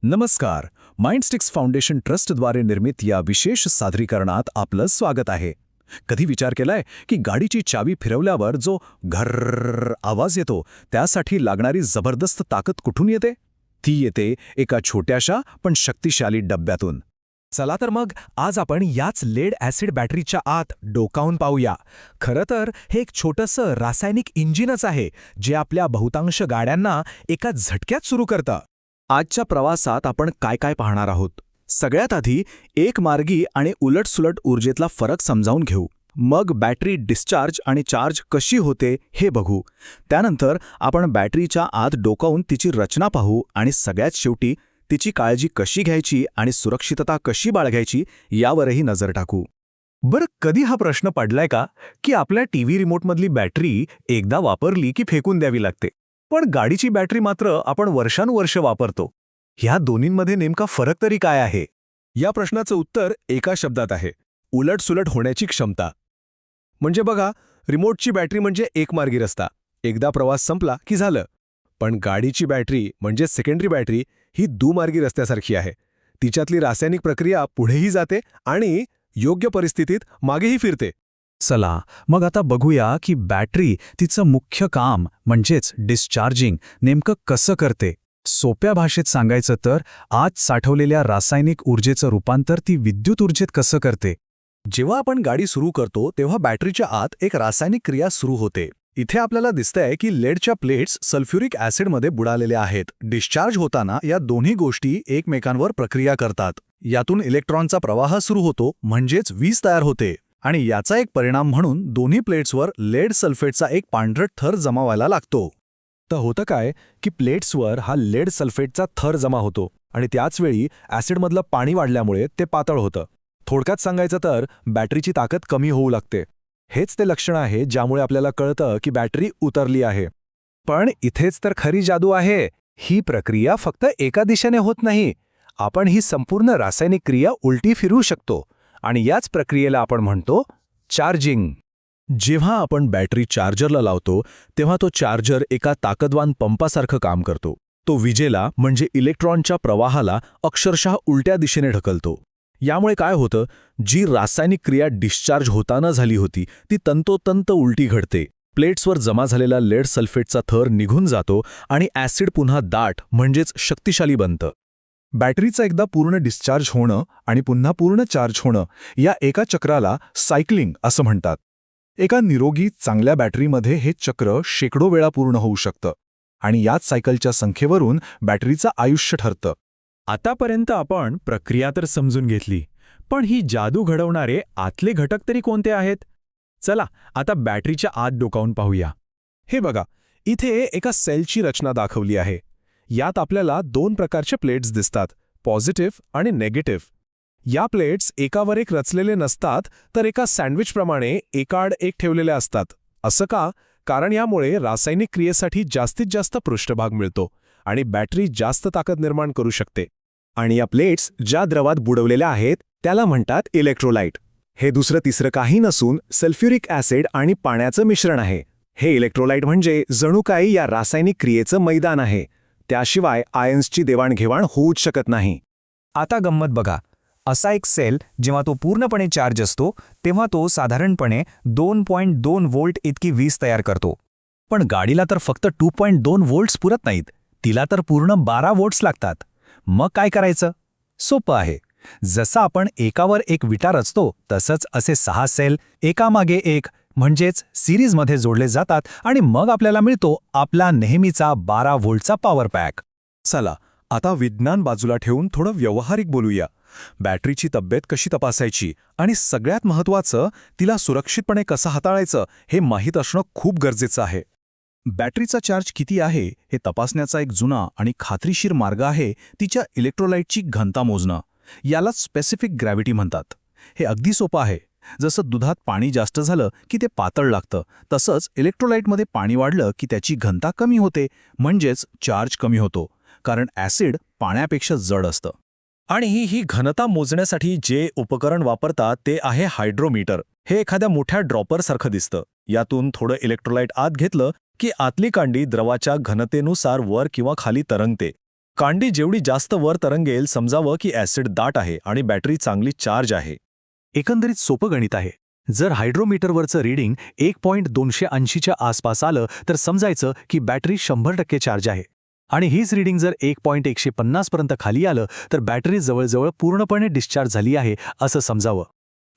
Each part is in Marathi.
नमस्कार. माइंडस्टिक्स फाउंडेशन ट्रस्टद्वारे निर्मित या विशेष सादरीकरणात आपलं स्वागत आहे. कधी विचार केलाय की गाडीची चावी फिरवल्यावर जो घर्रर्र आवाज येतो त्यासाठी लागणारी जबरदस्त ताकद कुठून येते? ती येते एका छोट्याशा पण शक्तिशाली डब्यातून. चला तर मग आज आपण याच लेड ॲसिड बॅटरीच्या आत डोकावून पाहूया. खरं तर हे एक छोटंसं रासायनिक इंजिनच आहे जे आपल्या बहुतांश गाड्यांना एका झटक्यात सुरू करतं. आजच्या प्रवासात आपण काय काय पाहणार आहोत? सगळ्यात आधी एकमार्गी आणि उलटसुलट ऊर्जेतला फरक समजावून घेऊ. मग बॅटरी डिस्चार्ज आणि चार्ज कशी होते हे बघू. त्यानंतर आपण बॅटरीच्या आत डोकावून तिची रचना पाहू आणि सगळ्यात शेवटी तिची काळजी कशी घ्यायची आणि सुरक्षितता कशी बाळगायची यावरही नजर टाकू. बरं, कधी हा प्रश्न पडलाय का की आपल्या टीव्ही रिमोटमधली बॅटरी एकदा वापरली की फेकून द्यावी लागते, पण गाडीची बॅटरी मात्र आपण वर्षानुवर्ष वापरतो. ह्या दोन्हींमध्ये नेमका फरक तरी काय आहे? या प्रश्नाचं उत्तर एका शब्दात आहे: उलटसुलट होण्याची क्षमता. म्हणजे बघा, रिमोटची बॅटरी म्हणजे एकमार्गी रस्ता, एकदा प्रवास संपला की झालं. पण गाडीची बॅटरी म्हणजे सेकंडरी बॅटरी ही दुमार्गी रस्त्यासारखी आहे. तिच्यातली रासायनिक प्रक्रिया पुढेही जाते आणि योग्य परिस्थितीत मागेही फिरते. चला मग आता बघूया की बॅटरी तिचं मुख्य काम म्हणजेच डिस्चार्जिंग नेमकं कसं करते. सोप्या भाषेत सांगायचं तर आज साठवलेल्या रासायनिक ऊर्जेचं रूपांतर ती विद्युत ऊर्जेत कसं करते. जेव्हा आपण गाडी सुरू करतो तेव्हा बॅटरीच्या आत एक रासायनिक क्रिया सुरू होते. इथे आपल्याला दिसतंय की लेडच्या प्लेट्स सल्फ्युरिक ॲसिडमध्ये बुडालेल्या आहेत. डिस्चार्ज होताना या दोन्ही गोष्टी एकमेकांवर प्रक्रिया करतात. यातून इलेक्ट्रॉनचा प्रवाह सुरू होतो, म्हणजेच वीज तयार होते. आणि याचा एक परिणाम म्हणून दोन्ही प्लेट्सवर लेड सल्फेटचा एक पांढरट थर जमा व्हायला लागतो. तर होतं काय की प्लेट्सवर हा लेड सल्फेटचा थर जमा होतो आणि त्याचवेळी ॲसिडमधलं पाणी वाढल्यामुळे ते पातळ होतं. थोडक्यात सांगायचं तर बॅटरीची ताकद कमी होऊ लागते. हेच ते लक्षण आहे ज्यामुळे आपल्याला कळतं की बॅटरी उतरली आहे. पण इथेच तर खरी जादू आहे. ही प्रक्रिया फक्त एका दिशेने होत नाही. आपण ही संपूर्ण रासायनिक क्रिया उलटी फिरवू शकतो आणि याच प्रक्रियेला आपण म्हणतो चार्जिंग. जेव्हा आपण बॅटरी चार्जरला लावतो तेव्हा तो चार्जर एका ताकदवान पंपासारखं काम करतो. तो विजेला म्हणजे इलेक्ट्रॉनच्या प्रवाहाला अक्षरशः उलट्या दिशेने ढकलतो. यामुळे काय होतं, जी रासायनिक क्रिया डिस्चार्ज होताना झाली होती ती तंतोतंत उलटी घडते. प्लेट्सवर जमा झालेला लेड सल्फेटचा थर निघून जातो आणि ॲसिड पुन्हा दाट म्हणजेच शक्तिशाली बनतं. बॅटरीचं एकदा पूर्ण डिस्चार्ज होणं आणि पुन्हा पूर्ण चार्ज होणं या एका चक्राला सायकलिंग असं म्हणतात. एका निरोगी चांगल्या बॅटरीमध्ये हे चक्र शेकडो वेळा पूर्ण होऊ शकतं आणि याच सायकलच्या संख्येवरून बॅटरीचं आयुष्य ठरतं. आतापर्यंत आपण प्रक्रिया तर समजून घेतली, पण ही जादू घडवणारे आतले घटक तरी कोणते आहेत? चला आता बॅटरीच्या आत डोकावून पाहूया. हे बघा, इथे एका सेलची रचना दाखवली आहे. यात आपल्याला दोन प्रकारचे प्लेट्स दिसतात, पॉझिटिव्ह आणि नेगेटिव्ह. या प्लेट्स एकावर एक रचलेले नसतात, तर एका सँडविचप्रमाणे एकाआड एक ठेवलेल्या असतात. असं का? कारण यामुळे रासायनिक क्रियेसाठी जास्तीत जास्त पृष्ठभाग मिळतो आणि बॅटरी जास्त ताकद निर्माण करू शकते. आणि या प्लेट्स ज्या द्रवात बुडवलेल्या आहेत त्याला म्हणतात इलेक्ट्रोलाइट. हे दुसरं तिसरं काही नसून सल्फ्युरिक ॲसिड आणि पाण्याचं मिश्रण आहे. हे इलेक्ट्रोलाइट म्हणजे जणू काही या रासायनिक क्रियेचं मैदान आहे. त्याशिवाय आयन्सची देवाणघेवाण होऊच शकत नाही. आता गंमत बघा, असा एक सेल जेव्हा तो पूर्णपणे चार्ज असतो तेव्हा तो साधारणपणे 2.2 व्होल्ट इतकी वीज तयार करतो. पण गाडीला तर फक्त 2.2 व्होल्ट्स पुरत नाहीत, तिला तर पूर्ण 12 व्होल्ट्स लागतात. मग काय करायचं? सोपं आहे. जसं आपण एकावर एक विटा रचतो तसंच असे 6 सेल एकामागे एक म्हणजेच सिरीजमध्ये जोडले जातात आणि मग आपल्याला मिळतो आपला नेहमीचा 12 व्होल्टचा पॉवर पॅक. चला आता विज्ञान बाजूला ठेवून थोडं व्यावहारिक बोलूया. बॅटरीची तब्येत कशी तपासायची आणि सगळ्यात महत्त्वाचं तिला सुरक्षितपणे कसं हाताळायचं हे माहीत असणं खूप गरजेचं आहे. बॅटरीचा चार्ज किती आहे हे तपासण्याचा एक जुना आणि खात्रीशीर मार्ग आहे तिच्या इलेक्ट्रोलाइटची घनता मोजणं. याला स्पेसिफिक ग्रॅव्हिटी म्हणतात. हे अगदी सोपं आहे. जसं दुधात पाणी जास्त झालं की ते पातळ लागतं, तसंच इलेक्ट्रोलाइटमध्ये पाणी वाढलं की त्याची घनता कमी होते, म्हणजेच चार्ज कमी होतो, कारण ॲसिड पाण्यापेक्षा जड असतं. आणि ही घनता मोजण्यासाठी जे उपकरण वापरतात ते आहे हायड्रोमीटर. हे एखाद्या मोठ्या ड्रॉपरसारखं दिसतं. यातून थोडं इलेक्ट्रोलाइट आत घेतलं की आतली कांडी द्रवाच्या घनतेनुसार वर किंवा खाली तरंगते. कांडी जेवढी जास्त वर तरंगेल समजावं की ॲसिड दाट आहे आणि बॅटरी चांगली चार्ज आहे. एकंदरीत सोपं गणित आहे. जर हायड्रोमीटरवरचं रीडिंग 1.280च्या आसपास आलं तर समजायचं की बॅटरी 100% चार्ज आहे. आणि हीच रीडिंग जर 1.150 पर्यंत खाली आलं तर बॅटरी जवळजवळ पूर्णपणे डिस्चार्ज झाली आहे असं समजावं.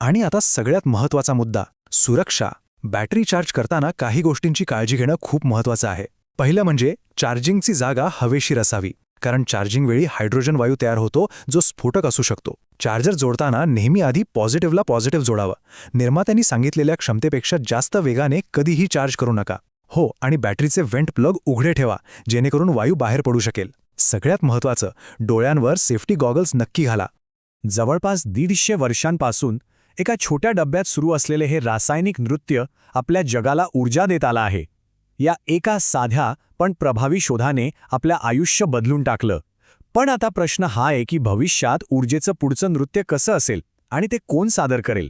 आणि आता सगळ्यात महत्त्वाचा मुद्दा, सुरक्षा. बॅटरी चार्ज करताना काही गोष्टींची काळजी घेणं खूप महत्त्वाचं आहे. पहिलं म्हणजे चार्जिंगची जागा हवेशीर असावी, कारण चार्जिंग वेळी हायड्रोजन वायू तयार होतो जो स्फोटक असू शकतो. चार्जर जोडताना नेहमी आधी पॉझिटिव्हला पॉझिटिव्ह जोडावं. निर्मात्यांनी सांगितलेल्या क्षमतेपेक्षा जास्त वेगाने कधीही चार्ज करू नका. हो, आणि बॅटरीचे व्हेंट प्लग उघडे ठेवा जेणेकरून वायू बाहेर पडू शकेल. सगळ्यात महत्त्वाचं, डोळ्यांवर सेफ्टी गॉगल्स नक्की घाला. जवळपास 150 वर्षांपासून एका छोट्या डब्यात सुरू असलेले हे रासायनिक नृत्य आपल्या जगाला ऊर्जा देत आलं आहे. या एका साध्या पण प्रभावी शोधाने आपलं आयुष्य बदलून टाकलं. पण आता प्रश्न हा आहे की भविष्यात ऊर्जेचं पुढचं नृत्य कसं असेल आणि ते कोण सादर करेल.